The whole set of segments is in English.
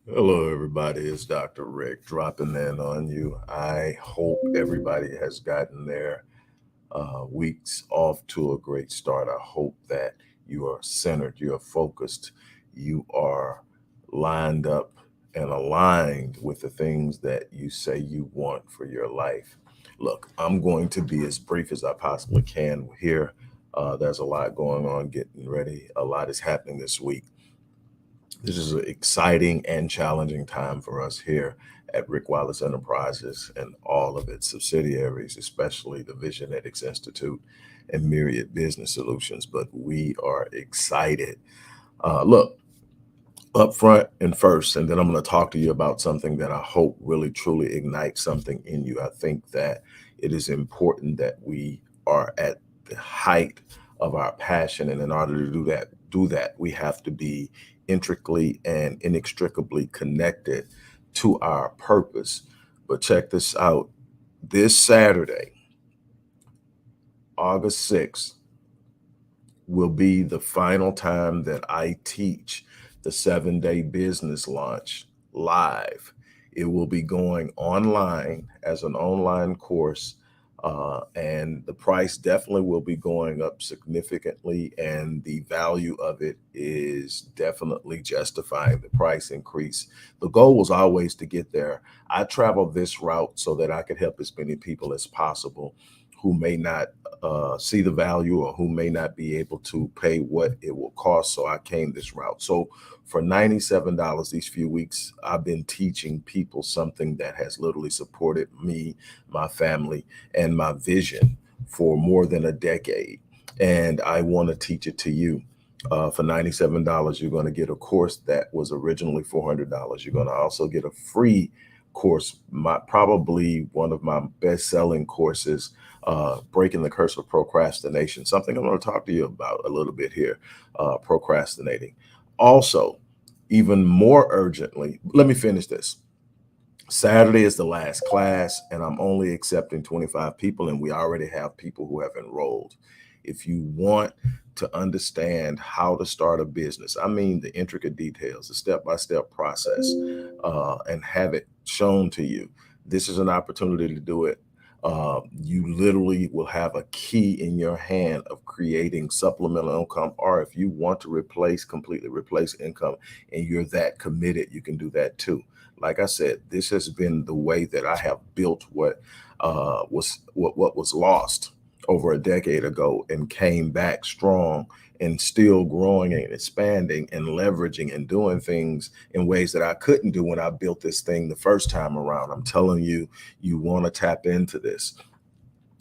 Hello, everybody. It's Dr. Rick dropping in on you. I hope everybody has gotten their weeks off to a great start. I hope that you are centered, you are focused, you are lined up and aligned with the things that you say you want for your life. Look, I'm going to be as brief as I possibly can here. There's a lot going on, getting ready. A lot is happening this week. This is an exciting and challenging time for us here at Rick Wallace Enterprises and all of its subsidiaries, especially the Visionetics Institute and Myriad Business Solutions. But we are excited. Look, up front and first, and then I'm going to talk to you about something that I hope really truly ignites something in you. I think that it is important that we are at the height of our passion, and in order to do that, we have to be intricately and inextricably connected to our purpose. But check this out. This Saturday, August 6th, will be the final time that I teach the 7-day business launch live. It will be going online as an online course, and the price definitely will be going up significantly, and the value of it is definitely justifying the price increase. The goal was always to get there. I travel this route so that I could help as many people as possible who may not see the value or who may not be able to pay what it will cost. So I came this route. So for $97 these few weeks, I've been teaching people something that has literally supported me, my family, and my vision for more than a decade. And I want to teach it to you. For $97, you're going to get a course that was originally $400. You're going to also get a free course, probably one of my best-selling courses, Breaking the Curse of Procrastination, something I'm going to talk to you about a little bit here, procrastinating. Also, even more urgently, let me finish this. Saturday is the last class, and I'm only accepting 25 people, and we already have people who have enrolled. If you want to understand how to start a business, I mean the intricate details, the step-by-step process, and have it shown to you, this is an opportunity to do it. You literally will have a key in your hand of creating supplemental income, or if you want to completely replace income, and you're that committed, you can do that too. Like I said, this has been the way that I have built what was lost over a decade ago and came back strong and still growing and expanding and leveraging and doing things in ways that I couldn't do when I built this thing the first time around. I'm telling you, you want to tap into this,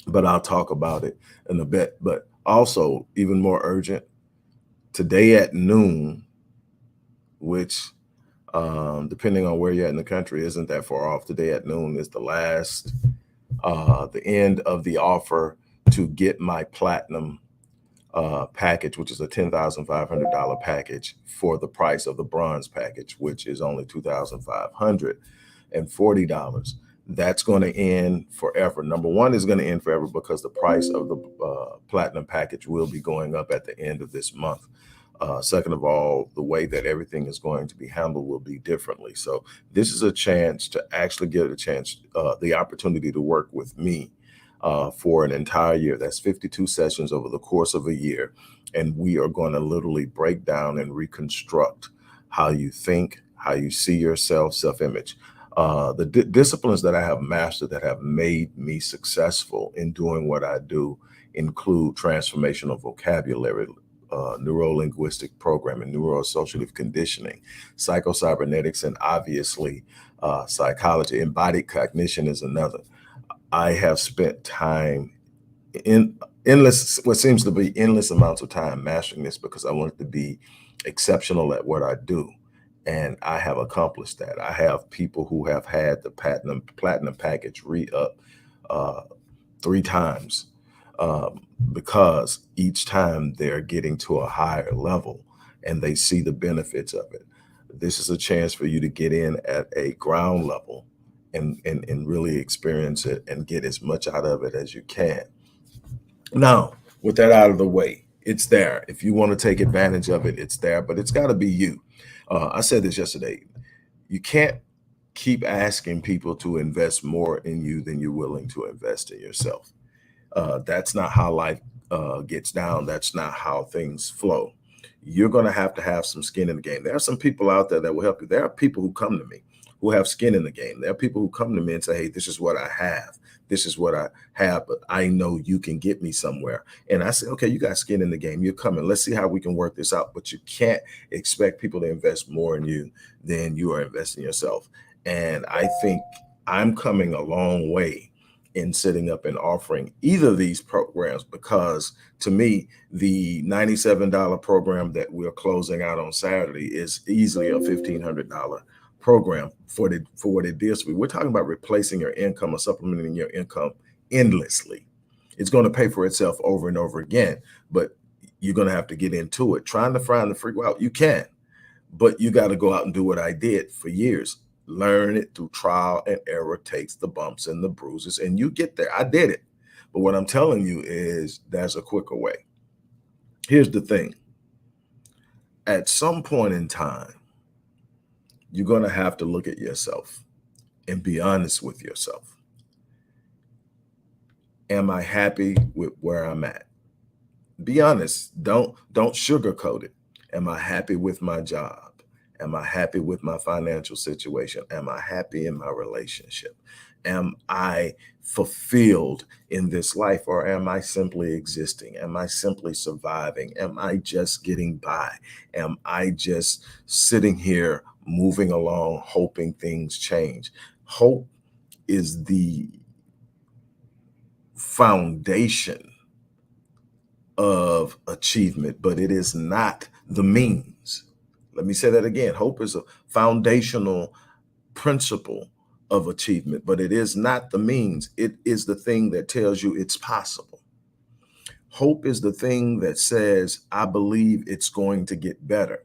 but I'll talk about it in a bit. But also, even more urgent, today at noon, which depending on where you're at in the country, isn't that far off. Today at noon is the end of the offer to get my platinum package, which is a $10,500 package for the price of the bronze package, which is only $2,540. That's going to end forever. Number one, is going to end forever because the price of the platinum package will be going up at the end of this month. Second of all, the way that everything is going to be handled will be differently. So this is a chance to actually get the opportunity to work with me for an entire year. That's 52 sessions over the course of a year. And we are going to literally break down and reconstruct how you think, how you see yourself, self-image. The disciplines that I have mastered that have made me successful in doing what I do include transformational vocabulary, neuro-linguistic programming, neuroassociative conditioning, psycho-cybernetics, and obviously psychology. Embodied cognition is another. I have spent time in what seems to be endless amounts of time mastering this because I wanted to be exceptional at what I do. And I have accomplished that. I have people who have had the platinum package re-up uh, 3 times, because each time they're getting to a higher level and they see the benefits of it. This is a chance for you to get in at a ground level and really experience it and get as much out of it as you can. Now, with that out of the way, it's there. If you want to take advantage of it, it's there, but it's got to be you. I said this yesterday. You can't keep asking people to invest more in you than you're willing to invest in yourself. That's not how life gets down. That's not how things flow. You're going to have some skin in the game. There are some people out there that will help you. There are people who come to me who have skin in the game. There are people who come to me and say, hey, this is what I have. This is what I have, but I know you can get me somewhere. And I say, okay, you got skin in the game. You're coming. Let's see how we can work this out. But you can't expect people to invest more in you than you are investing in yourself. And I think I'm coming a long way in setting up and offering either of these programs, because to me, the $97 program that we're closing out on Saturday is easily a $1,500 program for what it deals with. We're talking about replacing your income or supplementing your income endlessly. It's going to pay for itself over and over again, but you're going to have to get into it. Trying to find the free route, you can, but you got to go out and do what I did for years. Learn it through trial and error, takes the bumps and the bruises, and you get there. I did it. But what I'm telling you is there's a quicker way. Here's the thing. At some point in time, you're going to have to look at yourself and be honest with yourself. Am I happy with where I'm at? Be honest. Don't sugarcoat it. Am I happy with my job? Am I happy with my financial situation? Am I happy in my relationship? Am I fulfilled in this life, or am I simply existing? Am I simply surviving? Am I just getting by? Am I just sitting here moving along, hoping things change? Hope is the foundation of achievement, but it is not the means. Let me say that again. Hope is a foundational principle of achievement, but it is not the means. It is the thing that tells you it's possible. Hope is the thing that says, I believe it's going to get better.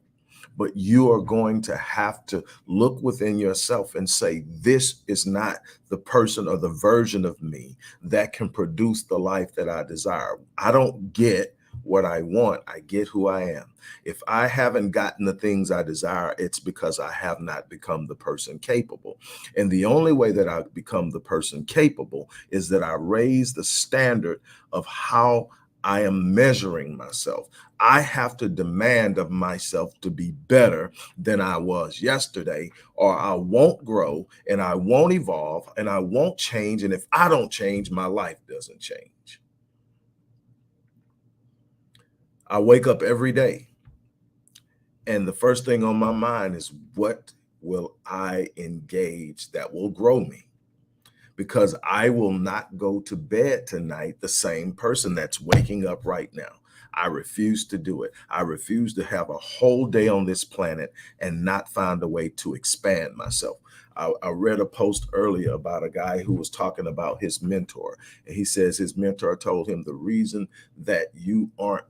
But you are going to have to look within yourself and say, this is not the person or the version of me that can produce the life that I desire. I don't get what I want. I get who I am. If I haven't gotten the things I desire, it's because I have not become the person capable. And the only way that I become the person capable is that I raise the standard of how I am measuring myself. I have to demand of myself to be better than I was yesterday, or I won't grow and I won't evolve and I won't change. And if I don't change, my life doesn't change. I wake up every day and the first thing on my mind is, what will I engage that will grow me? Because I will not go to bed tonight the same person that's waking up right now. I refuse to do it. I refuse to have a whole day on this planet and not find a way to expand myself. I read a post earlier about a guy who was talking about his mentor. And he says his mentor told him the reason that you aren't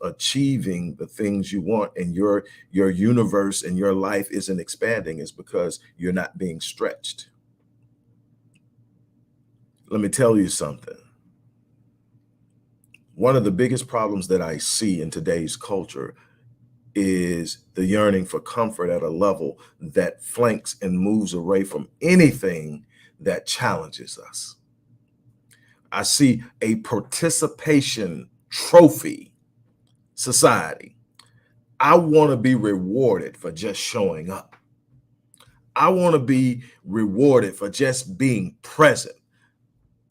achieving the things you want and your universe and your life isn't expanding is because you're not being stretched. Let me tell you something. One of the biggest problems that I see in today's culture is the yearning for comfort at a level that flanks and moves away from anything that challenges us. I see a participation trophy society. I want to be rewarded for just showing up. I want to be rewarded for just being present.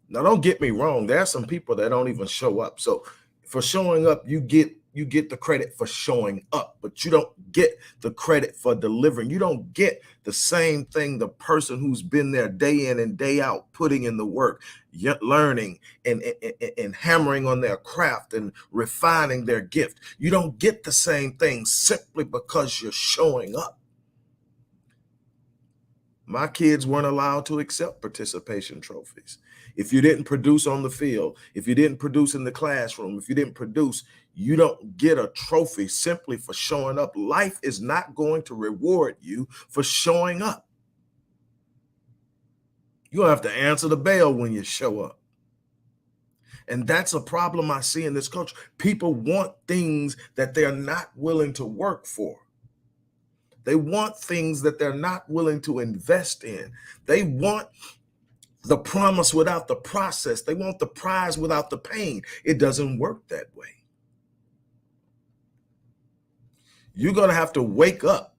Now, don't get me wrong. There are some people that don't even show up. So for showing up, you get the credit for showing up, but you don't get the credit for delivering. You don't get the same thing the person who's been there day in and day out, putting in the work, yet learning and hammering on their craft and refining their gift. You don't get the same thing simply because you're showing up. My kids weren't allowed to accept participation trophies. If you didn't produce on the field, if you didn't produce in the classroom, if you didn't produce, you don't get a trophy simply for showing up. Life is not going to reward you for showing up. You're going to have to answer the bell when you show up. And that's a problem I see in this culture. People want things that they're not willing to work for. They want things that they're not willing to invest in. They want the promise without the process. They want the prize without the pain. It doesn't work that way. You're going to have to wake up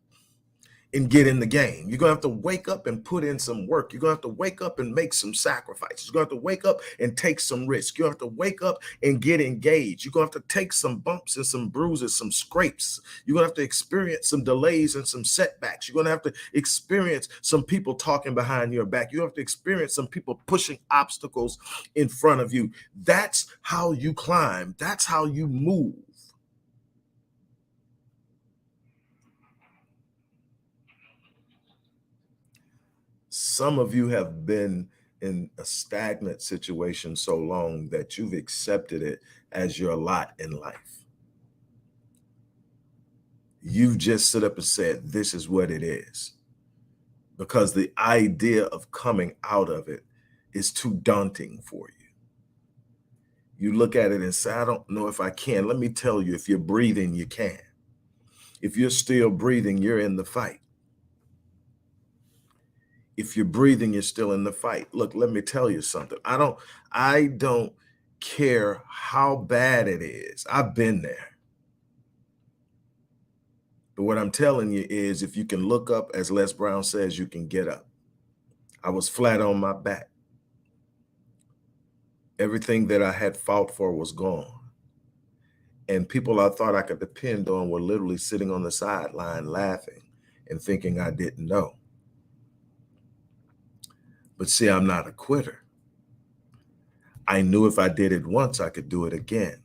and get in the game. You're going to have to wake up and put in some work. You're going to have to wake up and make some sacrifices. You're going to have to wake up and take some risks. You're going to have to wake up and get engaged. You're going to have to take some bumps and some bruises, some scrapes. You're going to have to experience some delays and some setbacks. You're going to have to experience some people talking behind your back. You have to experience some people pushing obstacles in front of you. That's how you climb. That's how you move. Some of you have been in a stagnant situation so long that you've accepted it as your lot in life. You've just stood up and said, this is what it is. Because the idea of coming out of it is too daunting for you. You look at it and say, I don't know if I can. Let me tell you, if you're breathing, you can. If you're still breathing, you're in the fight. If you're breathing, you're still in the fight. Look, let me tell you something. I don't care how bad it is. I've been there. But what I'm telling you is if you can look up, as Les Brown says, you can get up. I was flat on my back. Everything that I had fought for was gone. And people I thought I could depend on were literally sitting on the sideline laughing and thinking I didn't know. But see, I'm not a quitter. I knew if I did it once, I could do it again.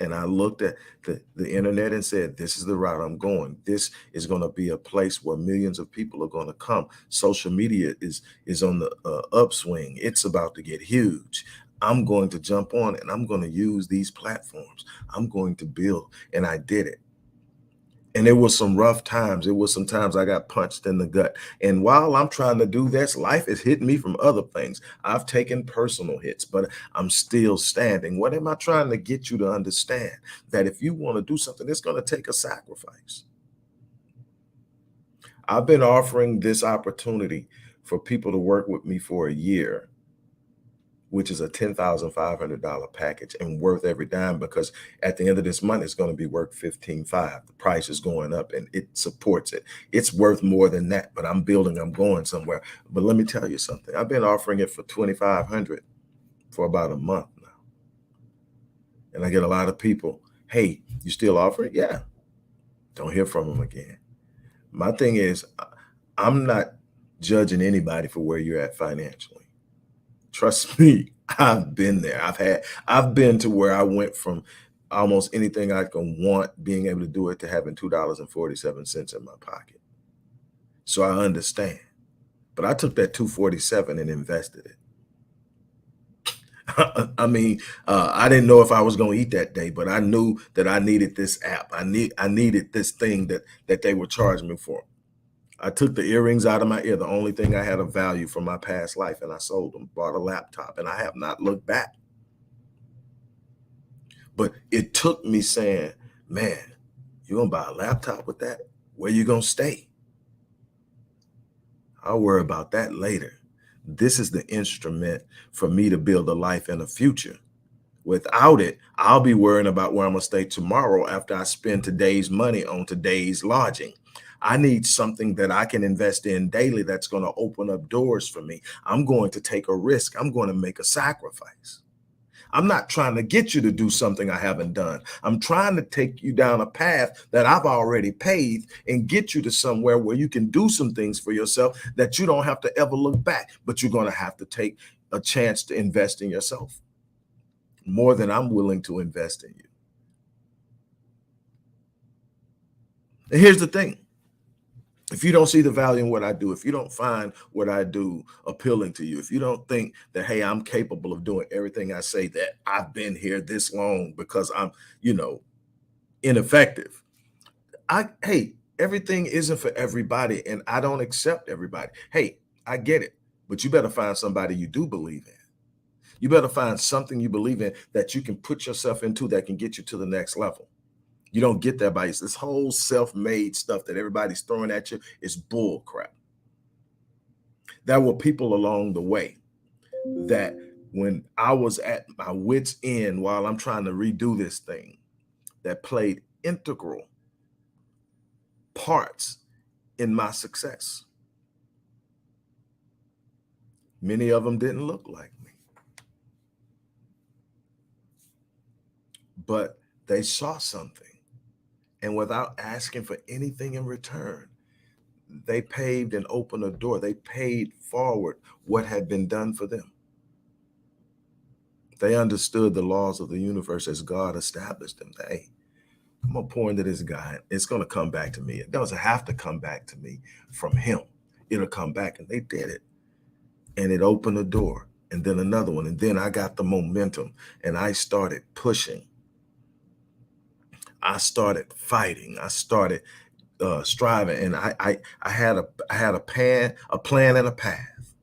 And I looked at the internet and said, this is the route I'm going. This is going to be a place where millions of people are going to come. Social media is on the upswing. It's about to get huge. I'm going to jump on and I'm going to use these platforms. I'm going to build. And I did it. And there was some rough times. It was some times I got punched in the gut. And while I'm trying to do this, life is hitting me from other things. I've taken personal hits, but I'm still standing. What am I trying to get you to understand? That if you want to do something, it's going to take a sacrifice. I've been offering this opportunity for people to work with me for a year, which is a $10,500 package and worth every dime, because at the end of this month, it's going to be worth $15,500. The price is going up and it supports it. It's worth more than that, but I'm building, I'm going somewhere. But let me tell you something. I've been offering it for $2,500 for about a month now. And I get a lot of people, hey, you still offer it? Yeah. Don't hear from them again. My thing is, I'm not judging anybody for where you're at financially. Trust me, I've been there. I've been to where I went from almost anything I can want, being able to do it, to having $2.47 in my pocket. So I understand. But I took that $2.47 and invested it. I mean, I didn't know if I was going to eat that day, but I knew that I needed this app. I needed this thing that they were charging me for. I took the earrings out of my ear, the only thing I had of value from my past life, and I sold them, bought a laptop, and I have not looked back. But it took me saying, man, you're going to buy a laptop with that? Where you going to stay? I'll worry about that later. This is the instrument for me to build a life and a future. Without it, I'll be worrying about where I'm going to stay tomorrow after I spend today's money on today's lodging. I need something that I can invest in daily that's going to open up doors for me. I'm going to take a risk. I'm going to make a sacrifice. I'm not trying to get you to do something I haven't done. I'm trying to take you down a path that I've already paved and get you to somewhere where you can do some things for yourself that you don't have to ever look back, but you're going to have to take a chance to invest in yourself more than I'm willing to invest in you. And here's the thing. If you don't see the value in what I do, if you don't find what I do appealing to you, if you don't think that, hey, I'm capable of doing everything I say, that I've been here this long because I'm, ineffective. Hey, everything isn't for everybody, and I don't accept everybody. Hey, I get it, but you better find somebody you do believe in. You better find something you believe in that you can put yourself into that can get you to the next level. You don't get that by this whole self-made stuff that everybody's throwing at you is bull crap. There were people along the way that when I was at my wit's end while I'm trying to redo this thing, that played integral parts in my success. Many of them didn't look like me, but they saw something. And without asking for anything in return, they paved and opened a door. They paid forward what had been done for them. They understood the laws of the universe as God established them. Hey, I'm going to pour into this guy. It's going to come back to me. It doesn't have to come back to me from him. It'll come back. And they did it. And it opened a door. And then another one. And then I got the momentum. And I started pushing. I started fighting. I started striving. And I had a plan and a path.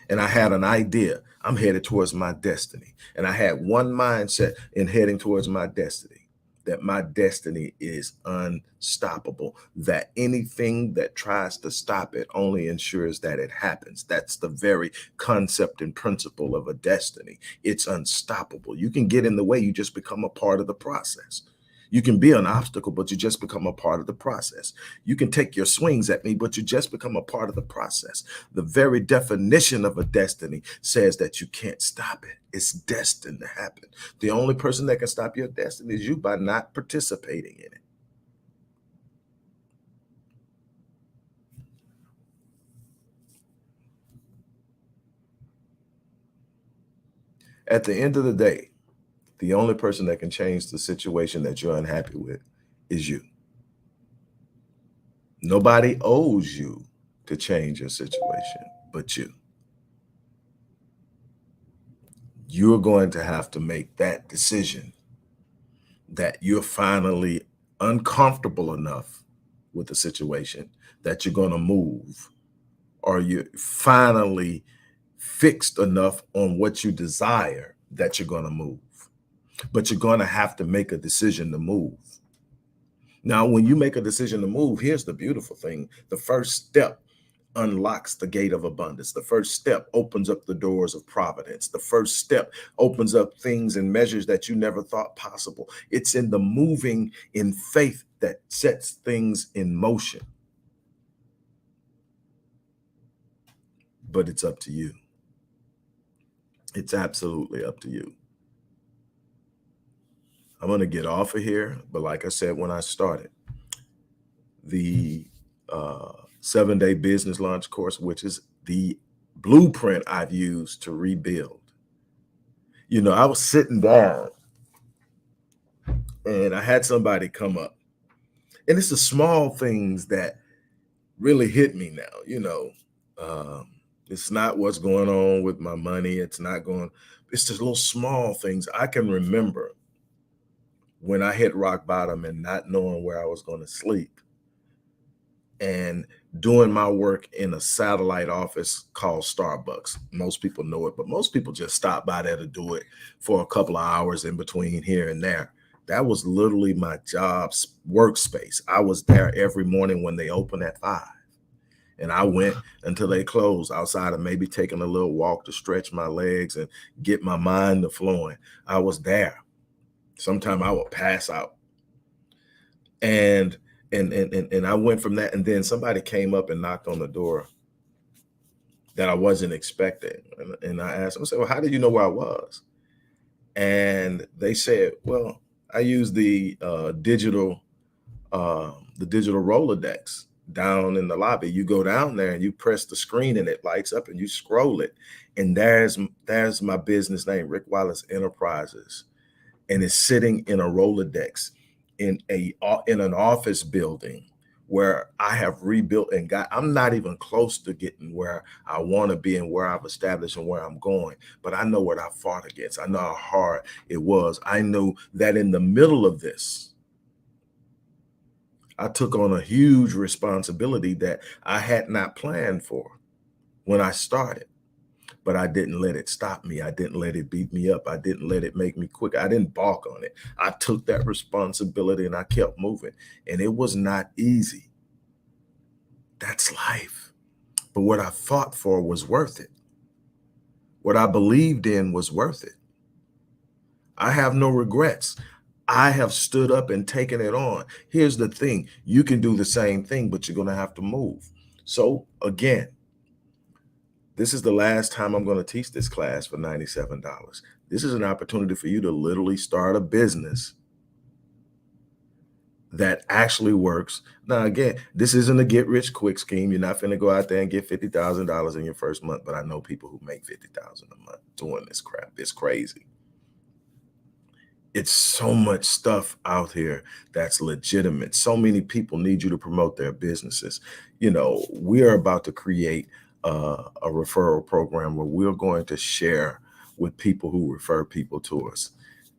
And I had an idea. I'm headed towards my destiny. And I had one mindset in heading towards my destiny, that my destiny is unstoppable, that anything that tries to stop it only ensures that it happens. That's the very concept and principle of a destiny. It's unstoppable. You can get in the way. You just become a part of the process. You can be an obstacle, but you just become a part of the process. You can take your swings at me, but you just become a part of the process. The very definition of a destiny says that you can't stop it. It's destined to happen. The only person that can stop your destiny is you by not participating in it. At the end of the day, the only person that can change the situation that you're unhappy with is you. Nobody owes you to change your situation but you. You're going to have to make that decision that you're finally uncomfortable enough with the situation that you're going to move, or you're finally fixed enough on what you desire that you're going to move. But you're going to have to make a decision to move. Now, when you make a decision to move, here's the beautiful thing. The first step unlocks the gate of abundance. The first step opens up the doors of providence. The first step opens up things and measures that you never thought possible. It's in the moving in faith that sets things in motion. But it's up to you. It's absolutely up to you. I'm going to get off of here. But like I said, when I started, the 7-day business launch course, which is the blueprint I've used to rebuild. You know, I was sitting down and I had somebody come up, and it's the small things that really hit me now. You know, it's not what's going on with my money. It's just little small things. I can remember when I hit rock bottom and not knowing where I was going to sleep, and doing my work in a satellite office called Starbucks. Most people know it, but most people just stop by there to do it for a couple of hours in between here and there. That was literally my job's workspace. I was there every morning when they open at 5. And I went until they closed, outside of maybe taking a little walk to stretch my legs and get my mind to flowing. I was there. Sometimes I would pass out. And I went from that, and then somebody came up and knocked on the door that I wasn't expecting. And I asked them, I said, well, how did you know where I was? And they said, well, I use the digital Rolodex down in the lobby. You go down there and you press the screen and it lights up and you scroll it. And there's my business name, Rick Wallace Enterprises. And it's sitting in a Rolodex in an office building where I have rebuilt and I'm not even close to getting where I want to be and where I've established and where I'm going. But I know what I fought against. I know how hard it was. I know that in the middle of this, I took on a huge responsibility that I had not planned for when I started. but I didn't let it stop me. I didn't let it beat me up. I didn't let it make me quick. I didn't balk on it. I took that responsibility and I kept moving. And it was not easy. That's life. But what I fought for was worth it. What I believed in was worth it. I have no regrets. I have stood up and taken it on. Here's the thing. You can do the same thing, but you're going to have to move. So again, this is the last time I'm going to teach this class for $97. This is an opportunity for you to literally start a business that actually works. Now, again, this isn't a get rich quick scheme. You're not going to go out there and get $50,000 in your first month, but I know people who make $50,000 a month doing this crap. It's crazy. It's so much stuff out here that's legitimate. So many people need you to promote their businesses. You know, we are about to create a referral program where we're going to share with people who refer people to us.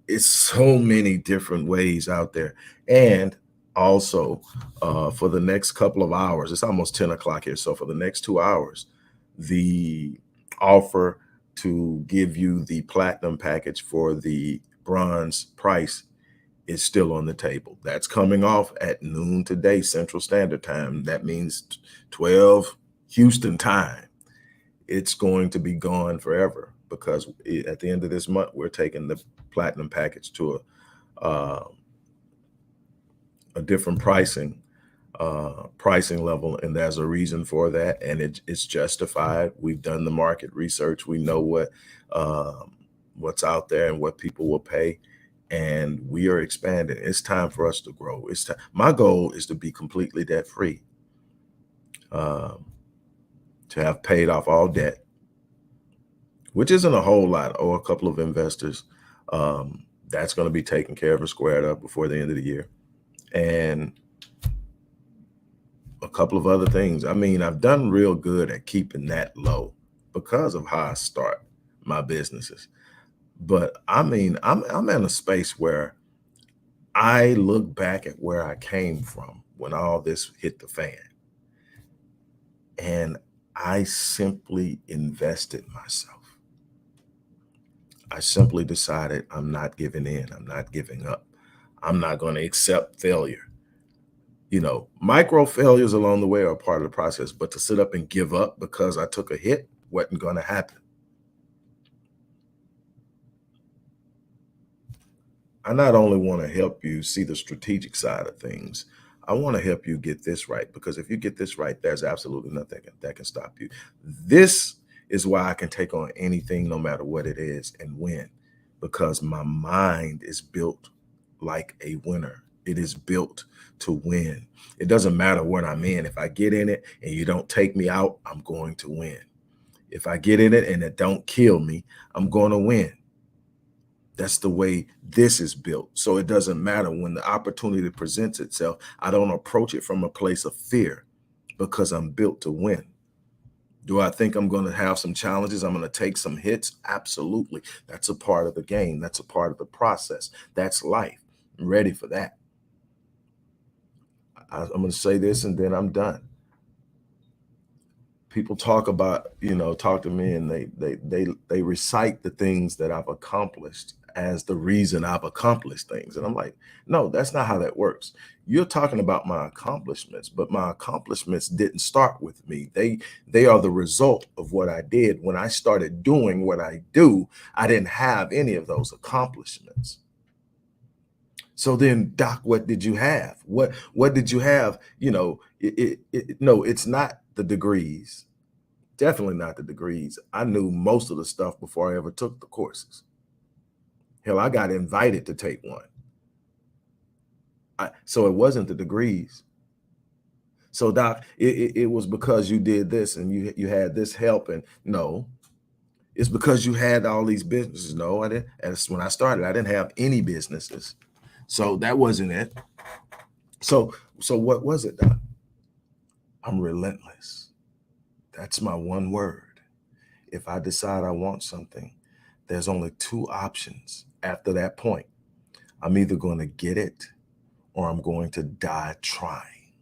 It's so many different ways out there. And also for the next couple of hours, it's almost 10 o'clock here. So for the next 2 hours, the offer to give you the platinum package for the bronze price is still on the table. That's coming off at noon today, Central Standard Time. That means 12 Houston time. It's going to be gone forever because at the end of this month, we're taking the platinum package to a different pricing level, and there's a reason for that, and it's justified. We've done the market research. We know what's out there and what people will pay, and we are expanding. It's time for us to grow. It's time. My goal is to be completely debt free, to have paid off all debt, which isn't a whole lot, or a couple of investors. That's going to be taken care of and squared up before the end of the year, and a couple of other things. I mean, I've done real good at keeping that low because of how I start my businesses. But I mean, I'm in a space where I look back at where I came from when all this hit the fan, and I simply invested myself. I simply decided I'm not giving in. I'm not giving up. I'm not going to accept failure. You know, micro failures along the way are part of the process, but to sit up and give up because I took a hit wasn't going to happen. I not only want to help you see the strategic side of things, I want to help you get this right, because if you get this right, there's absolutely nothing that can stop you. This is why I can take on anything, no matter what it is, and win, because my mind is built like a winner. It is built to win. It doesn't matter what I'm in. If I get in it and you don't take me out, I'm going to win. If I get in it and it don't kill me, I'm going to win. That's the way this is built. So it doesn't matter when the opportunity presents itself. I don't approach it from a place of fear because I'm built to win. Do I think I'm going to have some challenges? I'm going to take some hits? Absolutely. That's a part of the game. That's a part of the process. That's life. I'm ready for that. I'm going to say this and then I'm done. People talk about, talk to me, and they recite the things that I've accomplished as the reason I've accomplished things. And I'm like, no, that's not how that works. You're talking about my accomplishments, but my accomplishments didn't start with me. They are the result of what I did. When I started doing what I do, I didn't have any of those accomplishments. So then, Doc, what did you have? What did you have? No, it's not the degrees. Definitely not the degrees. I knew most of the stuff before I ever took the courses. Hell, I got invited to take one. So it wasn't the degrees. So Doc, it was because you did this and you had this help, and no, it's because you had all these businesses. No, I didn't. As when I started, I didn't have any businesses. So that wasn't it. So what was it, Doc? I'm relentless. That's my one word. If I decide I want something, there's only two options after that point. I'm either going to get it or I'm going to die trying.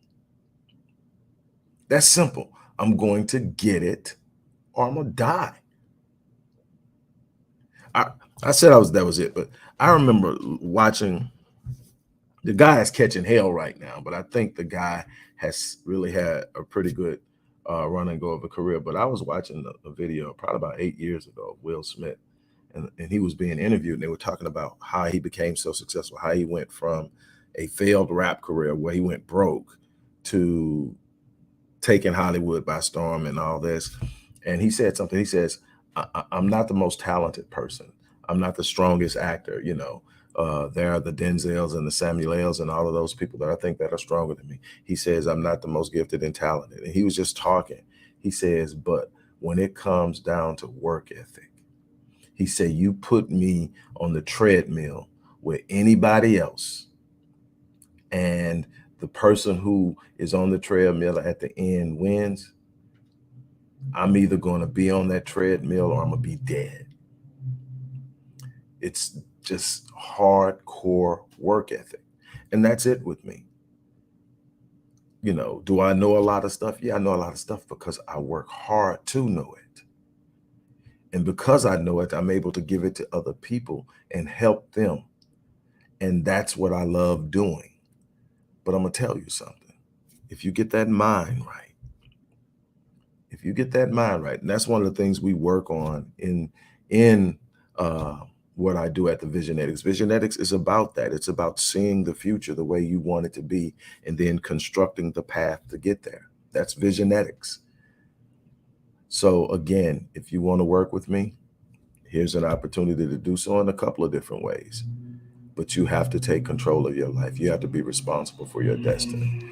That's simple. I'm going to get it or I'm going to die. I said that was it, but I remember watching. The guy is catching hell right now, but I think the guy has really had a pretty good run and go of a career. But I was watching a video probably about 8 years ago of Will Smith, and he was being interviewed, and they were talking about how he became so successful, how he went from a failed rap career where he went broke to taking Hollywood by storm and all this. And he said something. He says, I'm not the most talented person. I'm not the strongest actor. You know, there are the Denzels and the Samuels and all of those people that I think that are stronger than me. He says, I'm not the most gifted and talented. And he was just talking. He says, but when it comes down to work ethic, he said, you put me on the treadmill with anybody else, and the person who is on the treadmill at the end wins, I'm either going to be on that treadmill or I'm going to be dead. It's just hardcore work ethic. And that's it with me. You know, do I know a lot of stuff? Yeah, I know a lot of stuff because I work hard to know it. And because I know it, I'm able to give it to other people and help them. And that's what I love doing. But I'm going to tell you something. If you get that mind right, if you get that mind right, and that's one of the things we work on in what I do at the Visionetics. Visionetics is about that. It's about seeing the future the way you want it to be and then constructing the path to get there. That's Visionetics. So again, if you want to work with me, here's an opportunity to do so in a couple of different ways. But you have to take control of your life. You have to be responsible for your destiny.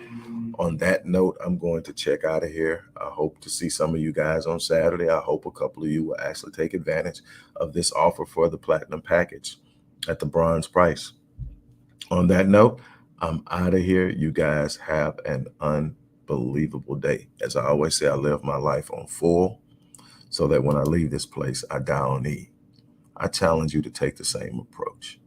On that note, I'm going to check out of here. I hope to see some of you guys on Saturday. I hope a couple of you will actually take advantage of this offer for the platinum package at the bronze price. On that note, I'm out of here. You guys have an unbelievable day. As I always say, I live my life on full so that when I leave this place, I die on E. I challenge you to take the same approach.